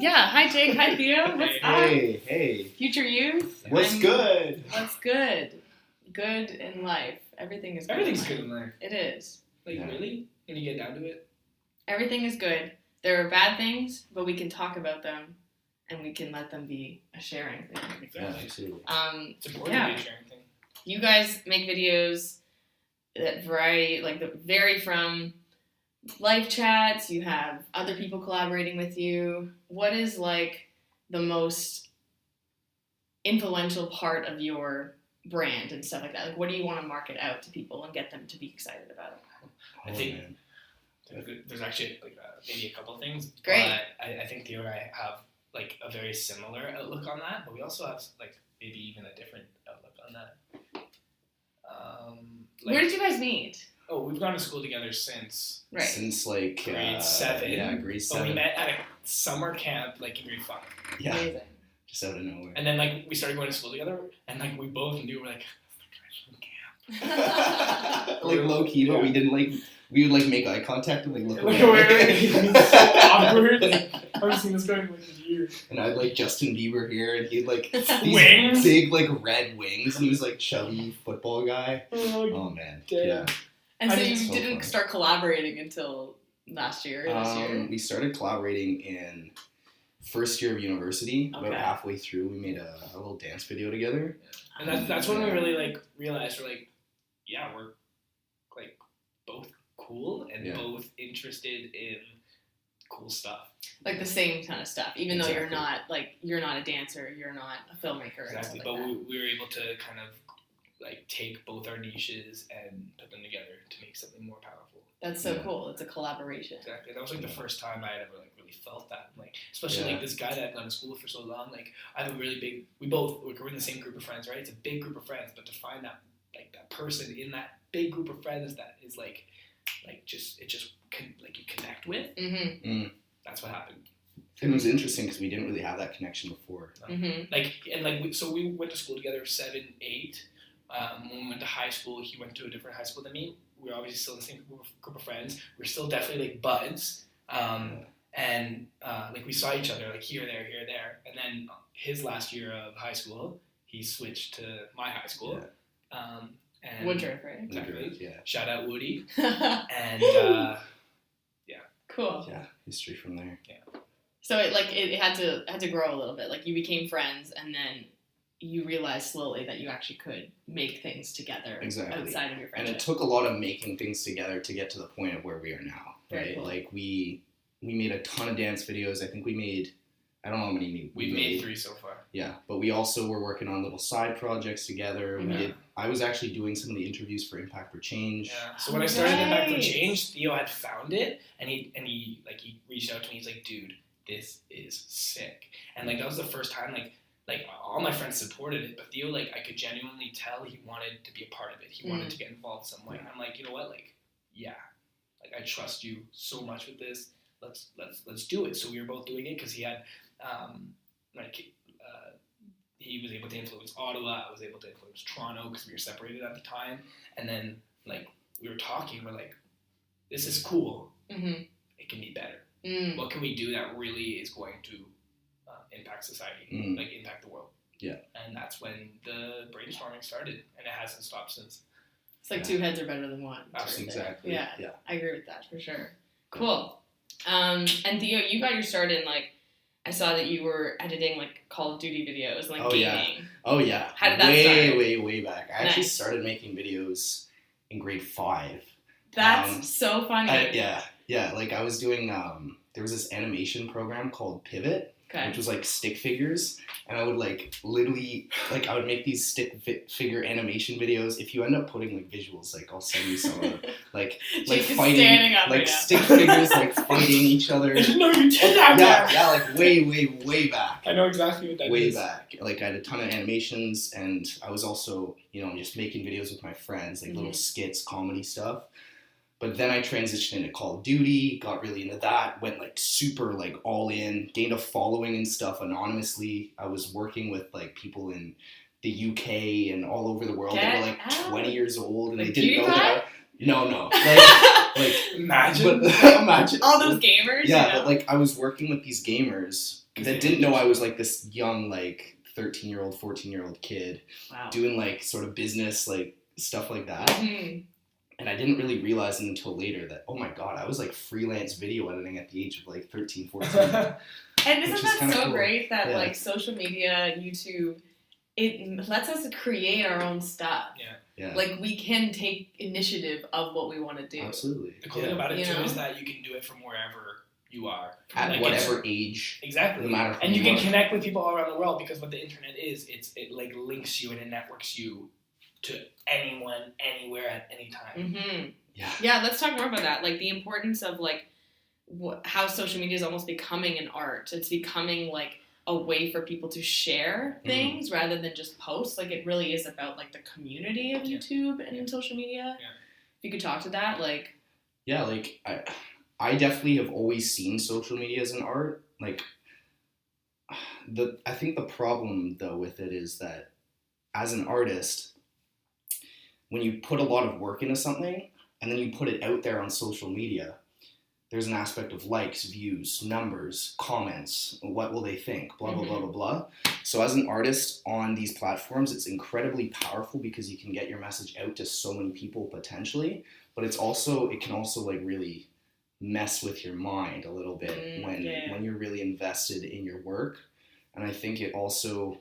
Yeah, hi Jake, hi Theo. What's up? Hey. Future youth. What's good? What's good? Good in life. Everything is good. Everything's good in life. It is. Really? When you get down to it? Everything is good. There are bad things, but we can talk about them and we can let them be a sharing thing. Exactly. Yeah, absolutely. It's important to be a sharing thing. You guys make videos that vary from live chats, you have other people collaborating with you. What is the most influential part of your brand and stuff like that? What do you want to market out to people and get them to be excited about it? I think there's actually maybe a couple of things. Great. But I think Theo and I have a very similar outlook on that, but we also have maybe even a different outlook on that. Where did you guys meet? Oh, we've gone to school together since Since grade 7. Yeah, grade 7. But we met at a summer camp in grade 5. Yeah. Amazing. Just out of nowhere. And then we started going to school together, and we both knew we're camp. Low key, but we didn't we would make eye contact and look away. It's so awkward. I haven't seen this guy in a year. And I had Justin Bieber here, and he had these wings, big red wings, and he was chubby football guy. Oh man, damn. yeah. And so you so didn't fun. start collaborating until last year or this year? We started collaborating in first year of university. Okay. About halfway through, we made a little dance video together. And that's when we really realized we're we're both cool and both interested in cool stuff. The same kind of stuff, even though Exactly. you're not a dancer, you're not a filmmaker. Exactly, Or but something we were able to kind of take both our niches and put them together to make something more powerful. That's so cool. It's a collaboration. Exactly, that was the first time I had ever really felt that. Especially this guy that I've gone to school with for so long. I have a really big. We're in the same group of friends, right? It's a big group of friends, but to find that that person in that big group of friends that is you connect with. Mm-hmm. That's what happened. And it was interesting because we didn't really have that connection before. Mm-hmm. So we went to school together 7, 8. When we went to high school, he went to a different high school than me. We were obviously still in the same group of friends. We're still definitely buds. And we saw each other here, there. And then his last year of high school, he switched to my high school. Yeah. And Woodruff, right? Exactly. Yeah. Shout out Woody. And Cool. Yeah, history from there. Yeah. So it had to grow a little bit. You became friends, and then you realized slowly that you actually could make things together outside of your friendship. And it took a lot of making things together to get to the point of where we are now. Very Right? cool. We made a ton of dance videos. I think we made, I don't know how many we've made 3 so far. Yeah, but we also were working on little side projects together. Mm-hmm. I was actually doing some of the interviews for Impact for Change. Yeah. So when I started Impact for Right. Change, Theo had found it, and he reached out to me. He's like, "Dude, this is sick." And that was the first time all my friends supported it, but Theo I could genuinely tell he wanted to be a part of it. He wanted to get involved some way. I'm like, you know what? I trust you so much with this. Let's do it. So we were both doing it because he had he was able to influence Ottawa. I was able to influence Toronto because we were separated at the time. And then we were talking. We're like, this is cool. Mm-hmm. It can be better. Mm. What can we do that really is going to impact society, impact the world? Yeah. And that's when the brainstorming started, and it hasn't stopped since. It's two heads are better than one. Absolutely. Exactly. Yeah, Yeah. I agree with that for sure. Cool. And Theo, you got your start in I saw that you were editing Call of Duty videos and gaming. Oh yeah. How did that start? Way back. I actually Nice. started making videos in grade 5. That's so funny. Yeah. I was doing there was this animation program called Pivot, Okay. which was stick figures, and I would literally I would make these stick figure animation videos. If you end up putting visuals, I'll send you some of them. Jake is fighting, standing up right now. stick figures fighting each other. I didn't know you did that. Yeah, way back. I know exactly what that is. Way back. I had a ton of animations, and I was also, just making videos with my friends, little skits, comedy stuff. But then I transitioned into Call of Duty, got really into that, went super all in, gained a following and stuff anonymously. I was working with people in the UK and all over the world that were 20 years old, and they didn't know that. No. Imagine. Imagine all those gamers. Yeah, but I was working with these gamers that didn't know I was like this young, like 13-year-old, 14-year-old kid Wow. doing like sort of business, like stuff like that. Mhm. And I didn't really realize it until later that, oh my God, I was like freelance video editing at the age of like 13, 14. And Which isn't is that kinda so cool. great that Yeah. like social media, YouTube, it lets us create our own stuff. Yeah. Like we can take initiative of what we want to do. Absolutely. The cool thing about it You too know? is that you can do it from wherever you are. At Like, whatever age, Exactly. no matter who And you can are. connect with people all around the world because what the internet is, it like links you and it networks you to anyone, anywhere, at any time. Mm-hmm. Yeah. Yeah, let's talk more about that. Like the importance of like how social media is almost becoming an art. It's becoming like a way for people to share things rather than just post. Like it really is about like the community of YouTube and social media. Yeah. If you could talk to that, like. Yeah, like I definitely have always seen social media as an art. Like I think the problem though with it is that as an artist, when you put a lot of work into something and then you put it out there on social media, there's an aspect of likes, views, numbers, comments, what will they think, blah, blah, blah, blah, blah. So as an artist on these platforms, it's incredibly powerful because you can get your message out to so many people potentially, but it can also like really mess with your mind a little bit when you're really invested in your work. And I think it also,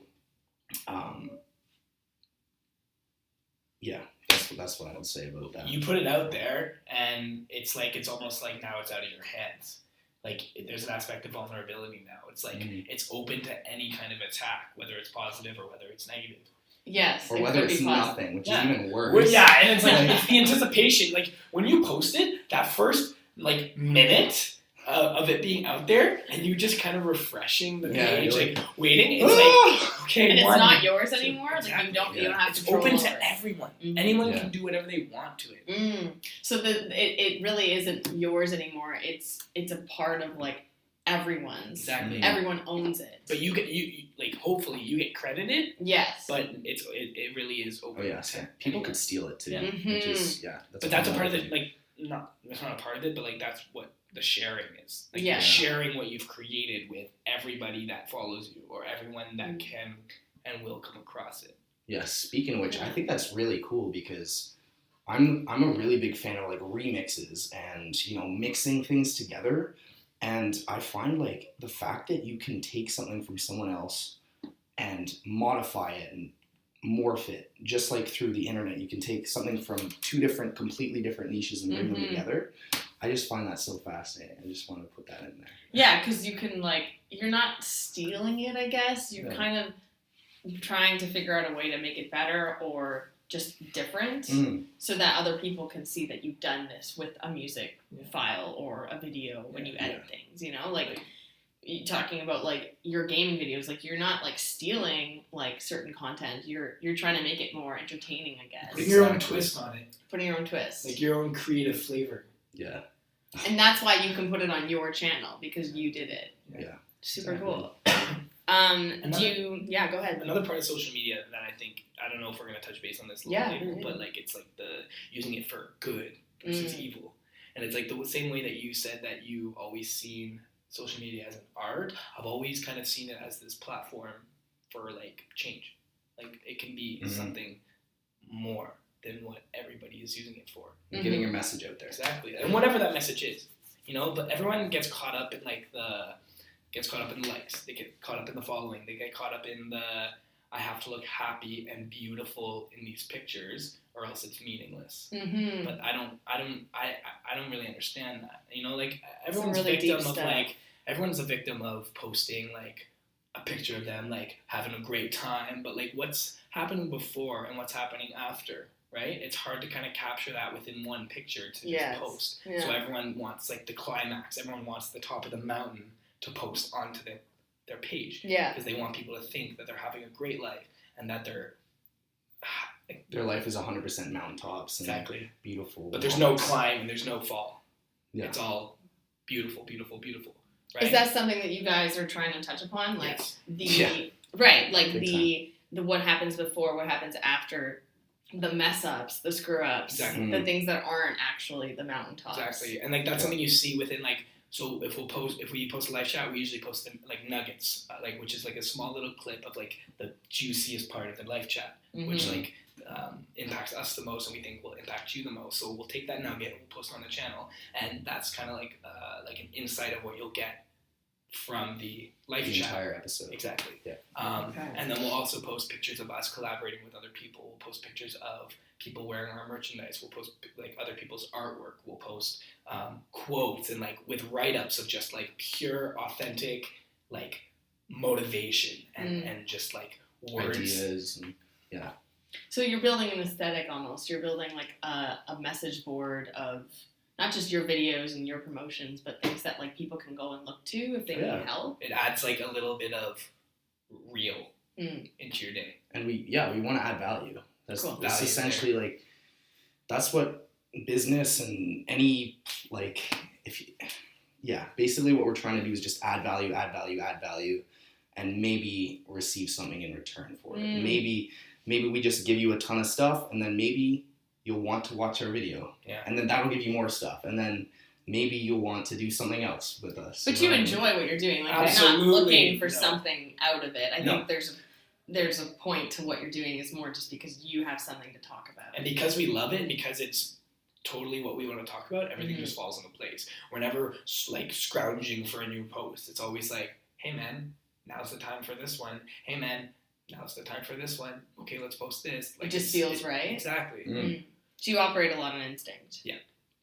that's what I would say about that. You put it out there, and it's almost like now it's out of your hands. Like there's an aspect of vulnerability now. It's like it's open to any kind of attack, whether it's positive or whether it's negative. Yes. Or whether it's nothing, which is even worse. Well, yeah, and it's like it's the anticipation. Like when you post it, that first like minute of it being out there, and you just kind of refreshing the page, like waiting. It's like okay, and it's not yours anymore. Exactly. Like you don't have it's control open over to it. everyone. Anyone can do whatever they want to it. So it really isn't yours anymore. It's a part of like everyone's. Exactly. Everyone owns it. But you like hopefully you get credited. Yes. But it really is open. Oh yeah, so people could steal it too. Yeah. Which is But that's a part of it. Like it's not a part of it, but like that's what the sharing is. Like you're sharing what you've created with everybody that follows you or everyone that can and will come across it. Yeah, speaking of which, I think that's really cool because I'm a really big fan of like remixes and, mixing things together. And I find like the fact that you can take something from someone else and modify it and morph it, just like through the internet, you can take something from two completely different niches and bring them together. I just find that so fascinating. I just want to put that in there. Yeah, because you can you're not stealing it, I guess. You're kind of trying to figure out a way to make it better or just different so that other people can see that you've done this with a music file or a video when you edit things, like you're talking about like your gaming videos, like you're not like stealing like certain content, you're trying to make it more entertaining, I guess. Putting your own twist on it. Putting your own twist. Like your own creative flavor. Yeah. And that's why you can put it on your channel because you did it. Yeah. Super cool. Go ahead. Another part of social media that I think, I don't know if we're going to touch base on this a little later, but like it's like the using it for good versus evil. And it's like the same way that you said that you've always seen social media as an art, I've always kind of seen it as this platform for like change. Like it can be something more than what everybody is using it for. Getting your message out there. Exactly. And whatever that message is, but everyone gets caught up in like gets caught up in the likes. They get caught up in the following. They get caught up in I have to look happy and beautiful in these pictures or else it's meaningless. But I don't really understand that. Like everyone's really everyone's a victim of posting like a picture of them like having a great time, but like what's happening before and what's happening after, right? It's hard to kind of capture that within one picture to just post. Yeah. So everyone wants like the climax. Everyone wants the top of the mountain to post onto their page. Yeah. Because they want people to think that they're having a great life and that their life is 100% mountaintops. Exactly. Beautiful. But there's no climb and there's no fall. Yeah. It's all beautiful, beautiful, beautiful. Right? Is that something that you guys are trying to touch upon? Like yes. Right, like the what happens before, what happens after, the mess ups, the screw ups, the things that aren't actually the mountaintops. Exactly. And like that's something you see within like So if we post a live chat, we usually post them like nuggets, which is like a small little clip of like the juiciest part of the live chat, which like impacts us the most, and we think will impact you the most. So we'll take that nugget, we'll post it on the channel, and that's kind of like an insight of what you'll get from the live chat. Entire episode. Exactly. Yeah. And then we'll also post pictures of us collaborating with other people. We'll post pictures of people wearing our merchandise. We'll post like other people's artwork. We'll post quotes and like with write-ups of just like pure, authentic like motivation and just like words. Ideas. And, yeah. So you're building an aesthetic almost. You're building like a message board of not just your videos and your promotions, but things that like people can go and look to if they need help. It adds like a little bit of real into your day. And we want to add value. That's cool. That's essentially like, that's what business and any like, basically what we're trying to do is just add value, and maybe receive something in return for it. Maybe we just give you a ton of stuff, and then maybe you'll want to watch our video. Yeah. And then that'll give you more stuff. And then maybe you'll want to do something else with us. But you enjoy what you're doing. Like, you're not looking for something out of it. I think there's a point to what you're doing is more just because you have something to talk about. And because we love it, and because it's totally what we want to talk about, everything just falls into place. We're never like scrounging for a new post. It's always like, hey man, now's the time for this one. Hey man, now's the time for this one. Okay, let's post this. Like, it just feels right. Exactly. So you operate a lot on instinct. Yeah.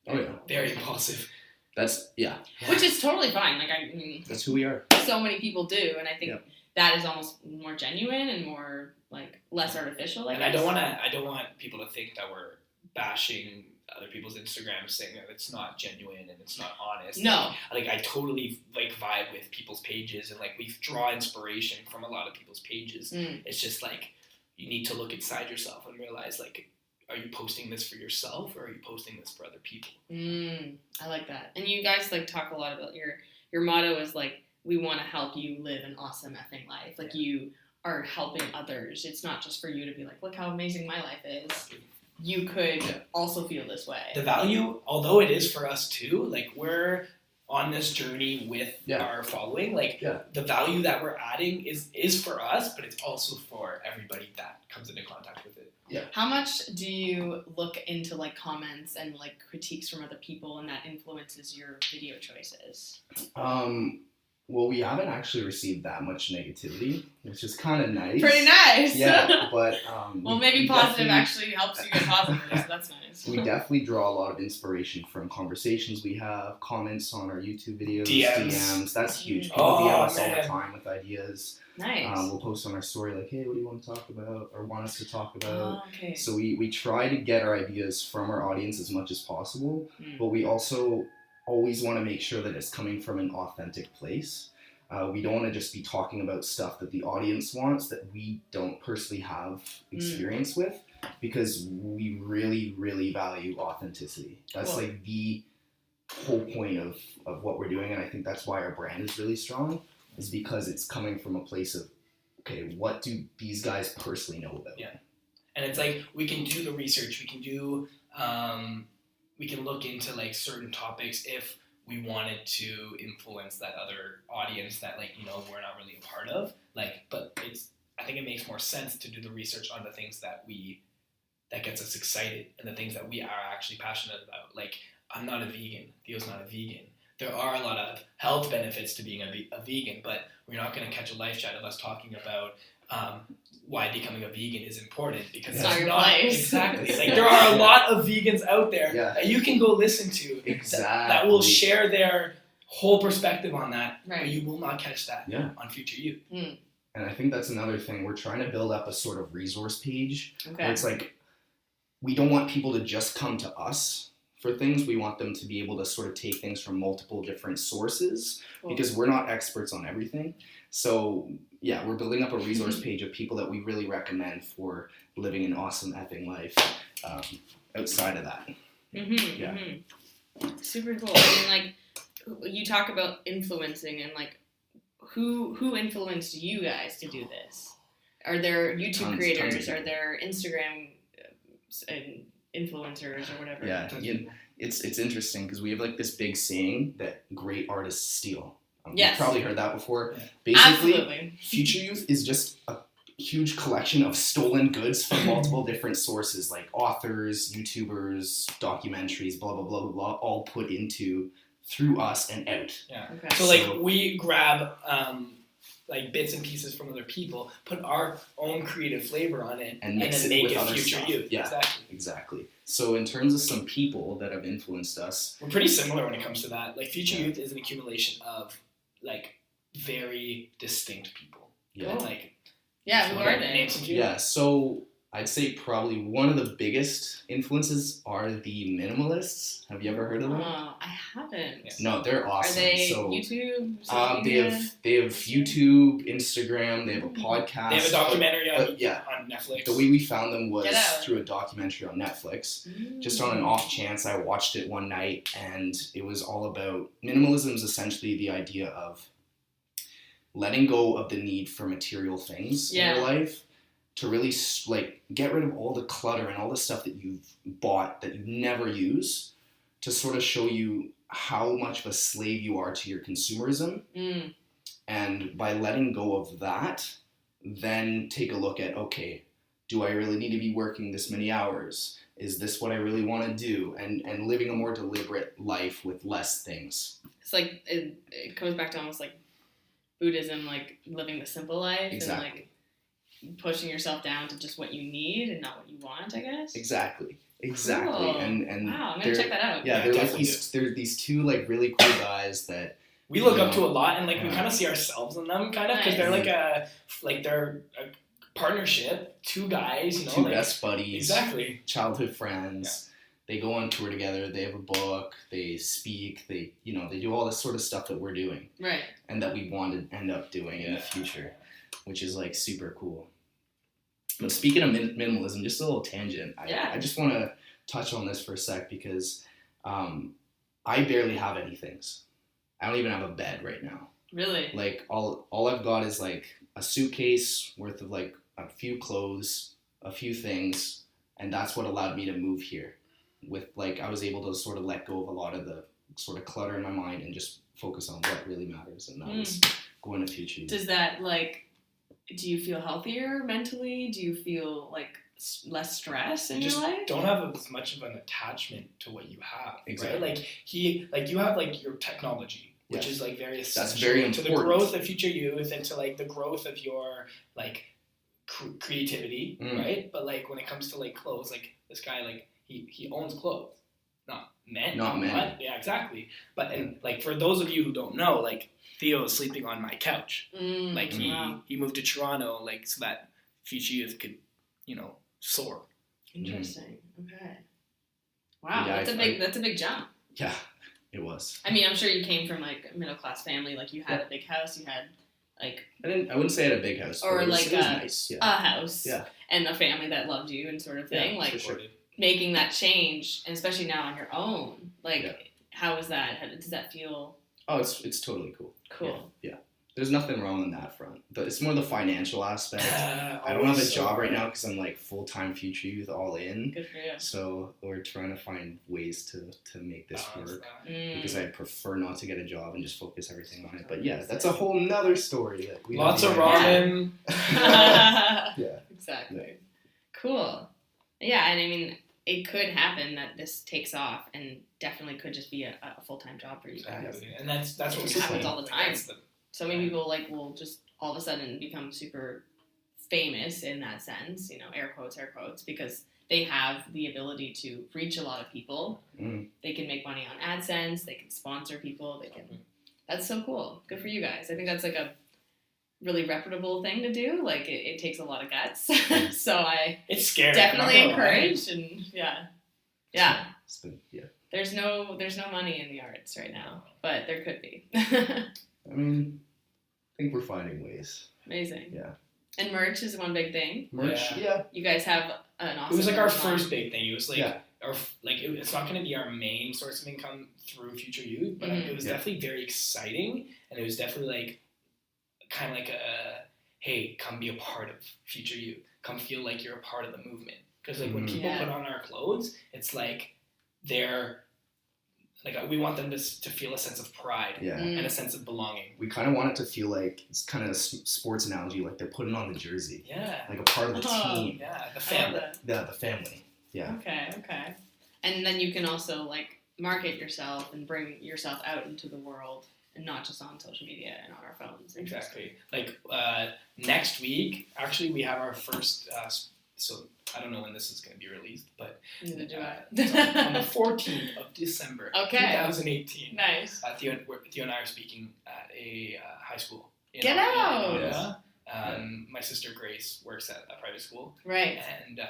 Oh yeah. Very impulsive. That's Which is totally fine. Like I mean, that's who we are. So many people do, and I think that is almost more genuine and more like less artificial. And I don't want people to think that we're bashing other people's Instagrams, saying that it's not genuine and it's not honest. No. Like I totally like vibe with people's pages, and like we draw inspiration from a lot of people's pages. It's just like you need to look inside yourself and realize like, are you posting this for yourself or are you posting this for other people? I like that. And you guys like talk a lot about your motto is like, we want to help you live an awesome effing life. Like you are helping others. It's not just for you to be like, look how amazing my life is. You could also feel this way. The value, although it is for us too, like we're on this journey with our following, like the value that we're adding is for us, but it's also for everybody that comes into contact with it. Yeah. How much do you look into like comments and like critiques from other people, and that influences your video choices? Well, we haven't actually received that much negativity, which is kind of nice. Pretty nice. Yeah, but well, maybe positive actually helps you get positive, so that's nice. We definitely draw a lot of inspiration from conversations we have, comments on our YouTube videos, DMs. That's huge. People DM us all the time with ideas. Nice. We'll post on our story like, hey, what do you want to talk about or want us to talk about? Okay. So we try to get our ideas from our audience as much as possible, but we also always want to make sure that it's coming from an authentic place. We don't want to just be talking about stuff that the audience wants that we don't personally have experience with, because we really, really value authenticity. That's like the whole point of what we're doing, and I think that's why our brand is really strong, is because it's coming from a place of, okay, what do these guys personally know about? Yeah. And it's like, we can do the research, we can do, we can look into like certain topics if we wanted to influence that other audience that like, we're not really a part of. Like, but I think it makes more sense to do the research on the things that gets us excited and the things that we are actually passionate about. Like, I'm not a vegan. Theo's not a vegan. There are a lot of health benefits to being a vegan, but we're not going to catch a live chat of us talking about why becoming a vegan is important, because it's not your place. Exactly. Like, there are a lot of vegans out there that you can go listen to that will share their whole perspective on that, but you will not catch that on Future You. And I think that's another thing. We're trying to build up a sort of resource page where it's like, we don't want people to just come to us for things. We want them to be able to sort of take things from multiple different sources, because we're not experts on everything. So we're building up a resource page of people that we really recommend for living an awesome effing life outside of that. Super cool. I mean, like, you talk about influencing, and like, who influenced you guys to do this? Are there YouTube creators? Are there Instagram influencers or whatever? Yeah, it's interesting because we have like this big saying that great artists steal. Yes. You've probably heard that before. Yeah. Basically, Absolutely. Future Youth is just a huge collection of stolen goods from multiple different sources, like authors, YouTubers, documentaries, blah blah blah blah blah, all put into through us and out. Yeah. Okay. So like we grab like bits and pieces from other people, put our own creative flavor on it, And mix then it make with it other Future stuff. Youth. Yeah. Exactly. So in terms of some people that have influenced us, We're pretty similar when it comes to that. Like Future Youth is an accumulation of like very distinct people. yeah. Cool. Like Yeah, who are name they? some few. Yeah, so I'd say probably one of the biggest influences are the minimalists. Have you ever heard of them? Oh, I haven't. Yeah. No, they're awesome. Are they so, YouTube? social they media? have YouTube, Instagram. They have a podcast. They have a documentary yeah. on Netflix. The way we found them was Get out. through a documentary on Netflix. Mm. Just on an off chance, I watched it one night, and it was all about minimalism. Is essentially the idea of letting go of the need for material things in your life to really like get rid of all the clutter and all the stuff that you've bought that you never use, to sort of show you how much of a slave you are to your consumerism. Mm. And by letting go of that, then take a look at, okay, do I really need to be working this many hours? Is this what I really want to do? And living a more deliberate life with less things. It's like it goes back to almost like Buddhism, like living the simple life Exactly. and like pushing yourself down to just what you need and not what you want, I guess. Exactly. Cool. And wow, I'm gonna they're- check that out. Yeah, Yeah, they're like definitely they're these two like really cool guys that We look up Yeah. to a lot, and like we Yeah. kind of see ourselves in them, kind of, because they're Nice. they're a partnership, two guys, you know, two like best buddies, exactly. childhood friends. They go on tour together. They have a book. They speak. They do all this sort of stuff that we're doing Right. and that we want to end up doing in the Yeah. future, which is like super cool. But speaking of minimalism, just a little tangent. Yeah. I just want to touch on this for a sec because I barely have any things. I don't even have a bed right now. Really? Like all I've got is like a suitcase worth of like a few clothes, a few things, and that's what allowed me to move here. With like I was able to sort of let go of a lot of the sort of clutter in my mind and just focus on what really matters, and that was going to Future Youth. Does that like? Do you feel healthier mentally? Do you feel like less stress in You your just life? don't have as much of an attachment to what you have, Exactly. right? Like you have like your technology, which Yeah. is like very essential That's very to the important. growth of Future Youth and to like the growth of your like creativity, right? But like when it comes to like clothes, like this guy, like he owns clothes, not men. Not men. What? Yeah, exactly. But and like for those of you who don't know, like Theo is sleeping on my couch. Like wow. he moved to Toronto, like so that Future Youth could, soar. Interesting. Okay. Wow, Yeah, that's a big jump. Yeah, it was. I mean, I'm sure you came from like a middle class family. Like you had a big house. You had like I wouldn't say I had a big house, Or but it was, like it was a- nice. Yeah. a house. Yeah. And a family that loved you and sort of thing. Yeah, like for sure. making that change, and especially now on your own. Like, Yeah. how is that? Does that feel Oh, it's totally cool. cool? Yeah. There's nothing wrong on that front. It's more the financial aspect. I don't have a Always job right now because I'm like full-time Future Youth all in. Good for you. So we're trying to find ways to make this balance work that. because I prefer not to get a job and just focus everything on it. But yeah, that's a whole nother story. That we Lots have of behind it. ramen. Yeah. Exactly. Cool. Yeah, and I mean, it could happen that this takes off, and definitely could just be a full-time job for you guys. Exactly. And that's what It we happens see. all the Like, time. that's the- So many people like will just all of a sudden become super famous in that sense, air quotes, because they have the ability to reach a lot of people. Mm. They can make money on AdSense. They can sponsor people. That's so cool. Good for you guys. I think that's like a really reputable thing to do. Like it takes a lot of guts. So I It's scary. definitely I'm not gonna lie. encourage, and yeah. It's been, yeah. There's no money in the arts right now, but there could be. I mean, I think we're finding ways. Amazing. Yeah. And merch is one big thing. Merch, Yeah. yeah. You guys have an awesome. It was like our merch line. first big thing. It was like Yeah. it's not going to be our main source of income through Future Youth, but Mhm. it was Yeah. definitely very exciting, and it was definitely like kind of like hey, come be a part of Future Youth, come feel like you're a part of the movement. Because like when Mhm. people Yeah. put on our clothes, it's like they're we want them to feel a sense of pride Yeah. and a sense of belonging. We kind of want it to feel like, it's kind of a sports analogy, like they're putting on the jersey. Yeah. Like a part of the team. Yeah, the family. Yeah, the family. Yeah. Okay. And then you can also like market yourself and bring yourself out into the world and not just on social media and on our phones. Exactly. Like next week, actually, we have our first. So I don't know when this is going to be released, but Neither do I. on the 14th of December, Okay. 2018. Nice. Theo and I are speaking at a high school. Get out! Yeah. My sister Grace works at a private school. Right. And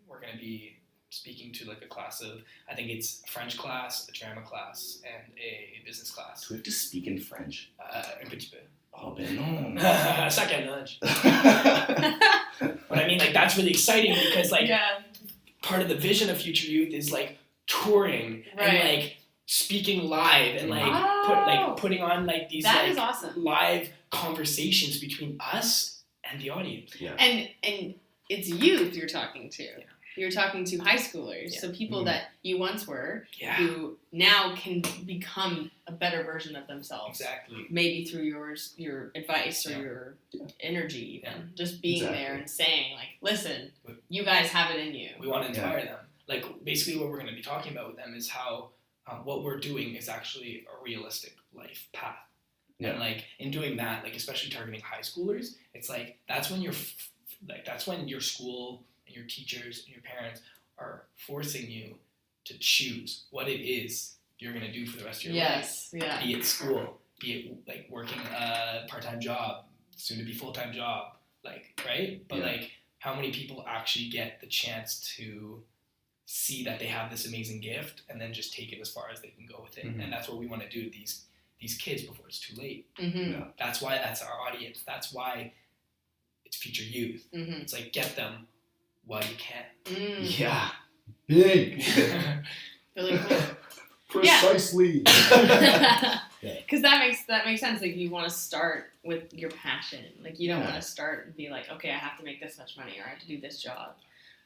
we're going to be speaking to like a class of, I think it's a French class, a drama class, and a business class. Do we have to speak in French? Un petit peu. Oh, ben non. Ça nudge. But I mean, like, that's really exciting because, like, part of the vision of Future Youth is, like, touring and, like, speaking live and, like, putting on, like, these, that like, is awesome. live conversations between us and the audience. Yeah. And it's youth you're talking to. Yeah. You're talking to high schoolers, Yeah. so people that you once were, Yeah. who now can become a better version of themselves. Exactly. Maybe through your advice or Yeah. your energy, even. Yeah. Just being there and saying, like, listen, you guys have it in you. We want to inspire them. Like, basically what we're going to be talking about with them is how what we're doing is actually a realistic life path. Yeah. And, like, in doing that, like, especially targeting high schoolers, it's like, that's when that's when your school and your teachers and your parents are forcing you to choose what it is you're going to do for the rest of your life. Yeah. Be it school, be it like working a part-time job, soon to be full-time job, like, right? But like, how many people actually get the chance to see that they have this amazing gift and then just take it as far as they can go with it? Mm-hmm. And that's what we want to do with these kids before it's too late. Mm-hmm. Yeah. That's why that's our audience. That's why it's Future Youth. Mm-hmm. It's like, get them while you can. Mm. Yeah. Big. Really cool. Precisely. Because that makes sense. Like, you want to start with your passion. Like, you don't want to start and be like, okay, I have to make this much money or I have to do this job.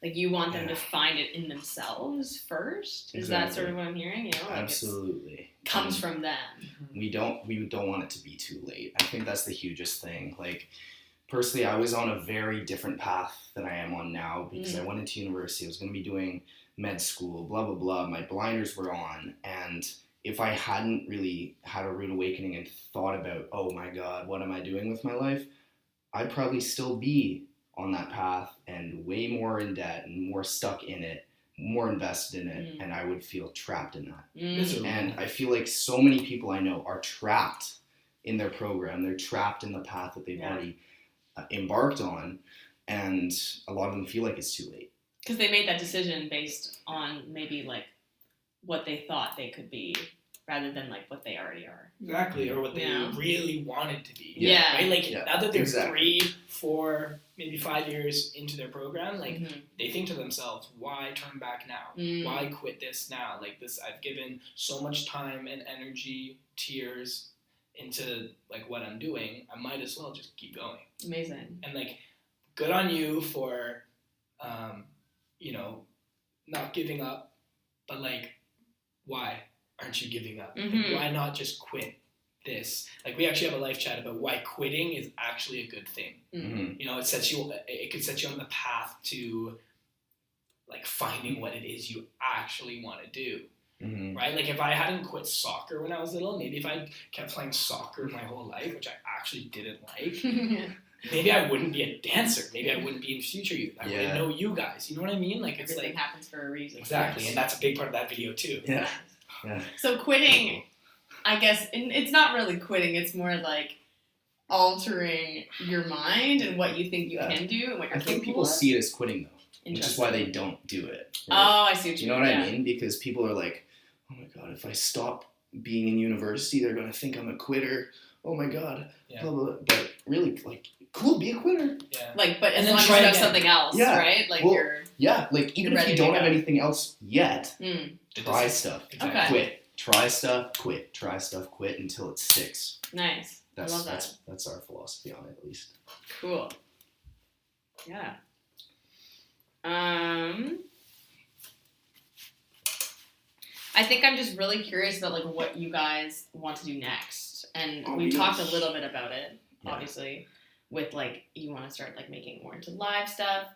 Like, you want them to find it in themselves first. Is that sort of what I'm hearing? You know, like, absolutely. It comes from them. We don't want it to be too late. I think that's the hugest thing. Like, personally, I was on a very different path than I am on now because I went into university. I was going to be doing med school, blah, blah, blah. My blinders were on. And if I hadn't really had a rude awakening and thought about, oh my God, what am I doing with my life? I'd probably still be on that path and way more in debt and more stuck in it, more invested in it. And I would feel trapped in that. And I feel like so many people I know are trapped in their program. They're trapped in the path that they've already embarked on. And a lot of them feel like it's too late. Because they made that decision based on maybe like what they thought they could be rather than like what they already are. Exactly, or what they really wanted to be. Yeah. Right? Like, now that they're 3, 4, maybe 5 years into their program, like, they think to themselves, why turn back now? Why quit this now? Like, this, I've given so much time and energy, tears into, like, what I'm doing. I might as well just keep going. Amazing. And, like, good on you for, you know, not giving up, but, like, why aren't you giving up? Like, why not just quit this? Like, we actually have a life chat about why quitting is actually a good thing. You know, it could set you on the path to, like, finding what it is you actually want to do. Right? Like, if I hadn't quit soccer when I was little, maybe if I kept playing soccer my whole life, which I actually didn't like, maybe I wouldn't be a dancer. Maybe I wouldn't be in Future Youth. I wouldn't know you guys. You know what I mean? Like, it's everything like, happens for a reason. Exactly, and that's a big part of that video too. Yeah. So quitting, I guess, and it's not really quitting. It's more like altering your mind and what you think you can do and what you're I think capable people of. see it as quitting though, which is why they don't do it. Right? Oh, I see what you know what I mean? Because people are like, oh my God, if I stop being in university, they're gonna think I'm a quitter. Oh my God, blah, blah, blah. But really, like, cool, be a quitter. Like, but And as then long as try you have again. something else, right? Like, like, even if ready you to don't go. have anything else yet, try stuff. Okay. Quit. Try stuff, quit. Try stuff, quit until it sticks. Nice. I love that. That's our philosophy on it, at least. Cool. Yeah. I think I'm just really curious about like what you guys want to do next, and we yes. talked a little bit about it, Yeah. obviously, with like you want to start like making more into live stuff,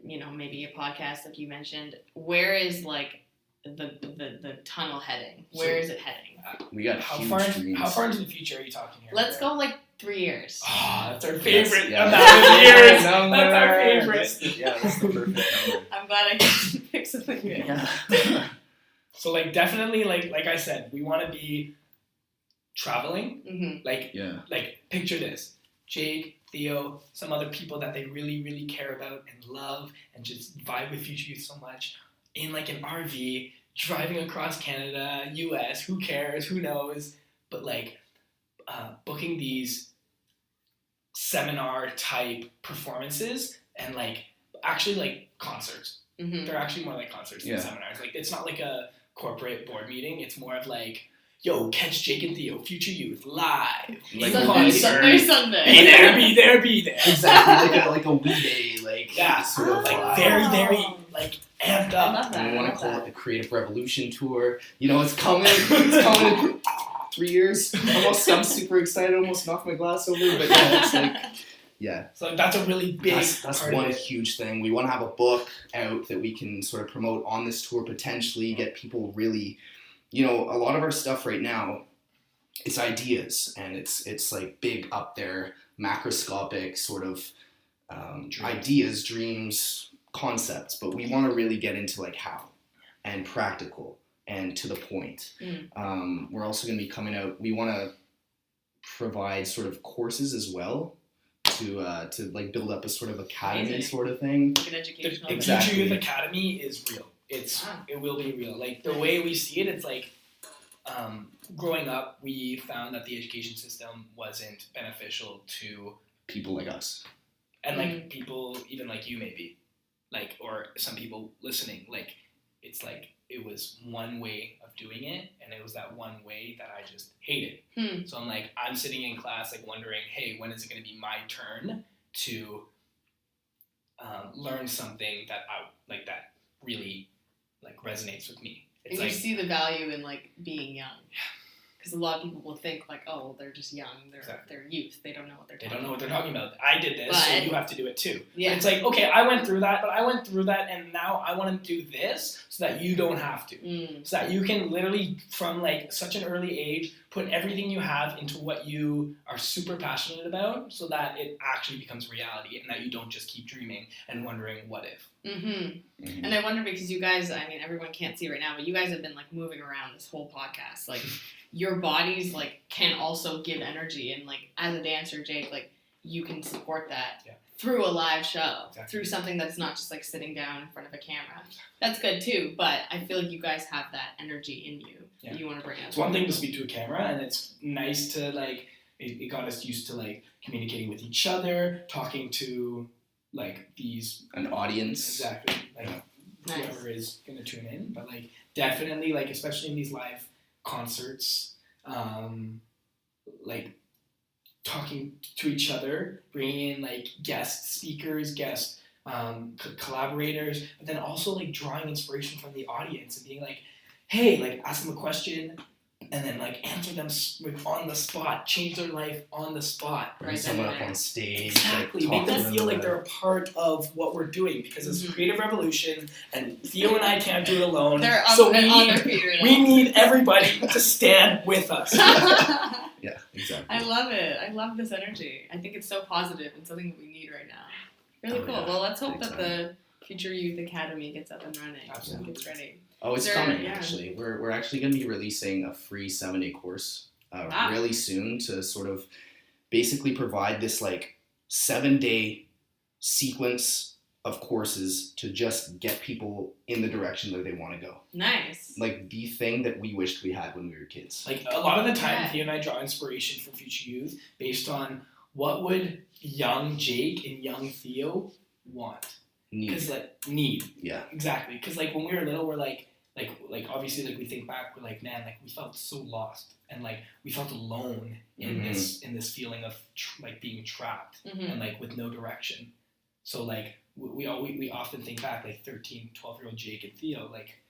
you know, maybe a podcast like you mentioned. Where is like the tunnel heading? Where is it heading? We got How huge far dreams. into the future are you talking here? Let's go like 3 years. Oh, that's our favorite Yeah. amount of years. Number. That's our favorite. That's the perfect number. I'm glad I can pick something good. Yeah. So like definitely like I said, we want to be traveling. Mm-hmm. Like picture this: Jake, Theo, some other people that they really really care about and love and just vibe with Future Youth so much in like an RV driving across Canada, US. Who cares? Who knows? But like booking these seminar type performances and like actually like concerts. Mm-hmm. They're actually more like concerts than seminars. Like it's not like a corporate board meeting. It's more of like, yo, catch Jake and Theo, Future Youth, live. Like Sunday. Be there. Exactly, like a wee day, like sort of like vibe. very like amped I up. love that. And we I want love to call that. it the Creative Revolution Tour. You know, it's coming. It's coming. 3 years. I'm super excited. Almost knocked my glass over. But yeah, it's like, yeah. So that's a really big That's part one of it. huge thing. We want to have a book out that we can sort of promote on this tour, potentially get people really, you know, a lot of our stuff right now, it's ideas and it's like big up there, macroscopic sort of ideas, dreams, concepts. But we want to really get into like how and practical and to the point. We're also going to be coming out. We want to provide sort of courses as well to like build up a sort of academy Amazing. sort of thing. Like an educational. The Exactly. Future Youth Academy is real. It will be real. Like the way we see it, it's like growing up, we found that the education system wasn't beneficial to People like us. and like people even like you maybe, like or some people listening, like it's like it was one way of doing it, and it was that one way that I just hated. So I'm like, I'm sitting in class like wondering, hey, when is it going to be my turn to learn something that that really like resonates with me. It's And like, you see the value in like being young. Because a lot of people will think like, oh, well, they're just young. They're youth. They don't know what they're talking about. they don't know what they're talking about. I did this, so you have to do it too. Yeah. But it's like, okay, I went through that, and now I want to do this so that you don't have to. So that you can literally, from like such an early age, put everything you have into what you are super passionate about so that it actually becomes reality and that you don't just keep dreaming and wondering what if. And I wonder because you guys, I mean, everyone can't see right now, but you guys have been like moving around this whole podcast. Like your bodies like can also give energy, and like as a dancer, Jake, like you can support that through a live show, through something that's not just like sitting down in front of a camera. That's good too, but I feel like you guys have that energy in you that you want to bring out. It's one thing to speak to a camera, and it's nice to like, it got us used to like communicating with each other, talking to like an audience. Exactly. Like whoever is gonna tune in, but like definitely like especially in these live concerts, like talking to each other, bringing in like guest speakers, guest collaborators, but then also like drawing inspiration from the audience and being like, hey, like ask them a question and then like answer them on the spot, change their life on the spot. Bring someone up on stage. Exactly. Like, Make them talk to feel like they're a part of what we're doing because it's a creative revolution and Theo and I can't do it alone. They're so on their feet right we now. need everybody to stand with us. Yeah, exactly. I love it. I love this energy. I think it's so positive and something that we need right now. Really cool. Yeah. Well, let's hope Big that the Future Youth Academy gets up and running. Absolutely. Gets ready. Oh, it's There- coming yeah. actually. We're actually going to be releasing a free 7-day course Wow. really soon to sort of basically provide this like 7-day sequence of courses to just get people in the direction that they want to go. Nice. Like the thing that we wished we had when we were kids. Like a lot of the time, Yeah. Theo and I draw inspiration from Future Youth based on what would young Jake and young Theo want. Because need. Yeah. Exactly. Because like when we were little, we're like obviously like we think back, we're like, man, like we felt so lost and like we felt alone in this feeling of like being trapped and like with no direction. So like we often think back like 13, 12-year-old Jake and Theo, like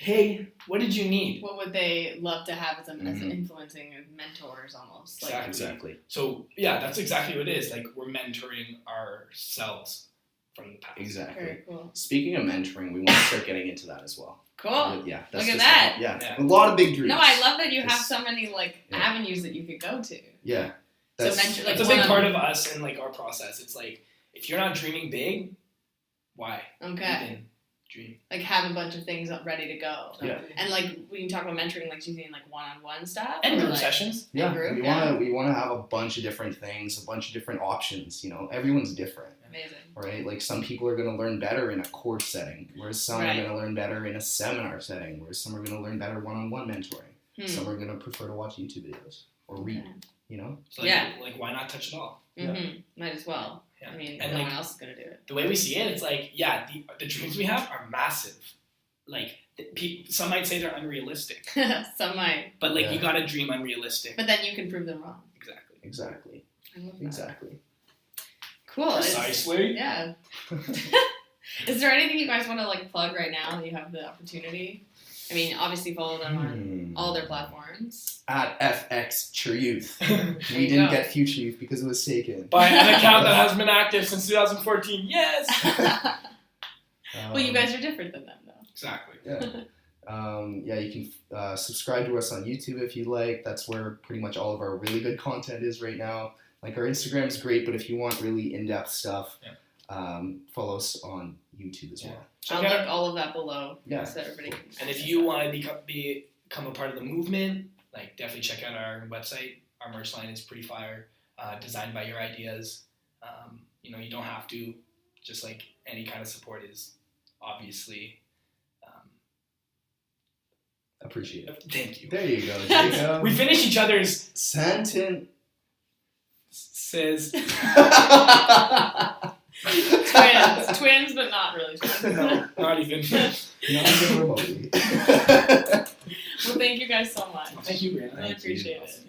hey, what did you need? What would they love to have as influencing mentors almost? Like, Exactly. So yeah, that's exactly what it is. Like we're mentoring ourselves from the past. Exactly. Very cool. Speaking of mentoring, we want to start getting into that as well. Cool. Yeah. Look at just that. Yeah. A lot of big dreams. No, I love that you have Just- so many avenues that you could go to. Yeah. So That's, mentor, like That's a big part of us and like our process. It's like if you're not dreaming big, why? Okay. Even dream. Like have a bunch of things ready to go. Yeah. And like when you talk about mentoring, like do you mean like one-on-one stuff? And or group like, sessions. yeah. group, We want to have a bunch of different things, a bunch of different options. You know, everyone's different. Amazing. Right? Like some people are going to learn better in a course setting, whereas some Right. are going to learn better in a seminar setting, whereas some are going to learn better one-on-one mentoring. Some are going to prefer to watch YouTube videos or read, you know? So like why not touch it all? Might as well. Yeah. I mean, And no like, one else is going to do it. the way we see it, it's like, yeah, the dreams we have are massive. Like, some might say they're unrealistic. Some might. But like, you gotta dream unrealistic. But then you can prove them wrong. Exactly. I love that. Exactly. Cool. Precisely. Yeah. Is there anything you guys want to like plug right now that you have the opportunity? I mean, obviously follow them on all their platforms. At FX True Youth. There We you didn't go. get Future Youth because it was taken. By an account that has been active since 2014. Yes! Well, you guys are different than them, though. Exactly. Yeah. You can subscribe to us on YouTube if you like. That's where pretty much all of our really good content is right now. Like our Instagram is great, but if you want really in-depth stuff, follow us on YouTube as well. I'll link all of that below. Yeah. So everybody can And if you want to become a part of the movement, like definitely check out our website. Our merch line is pretty fire, designed by your ideas. You don't have to. Just like any kind of support is obviously. Appreciate it. Thank you. There you go, Jacob. We finish each other's Sentence. says. twins, but not really twins. No, not even. Not even remotely. Well, thank you guys so much. Thank you, Brianna. I really appreciate it.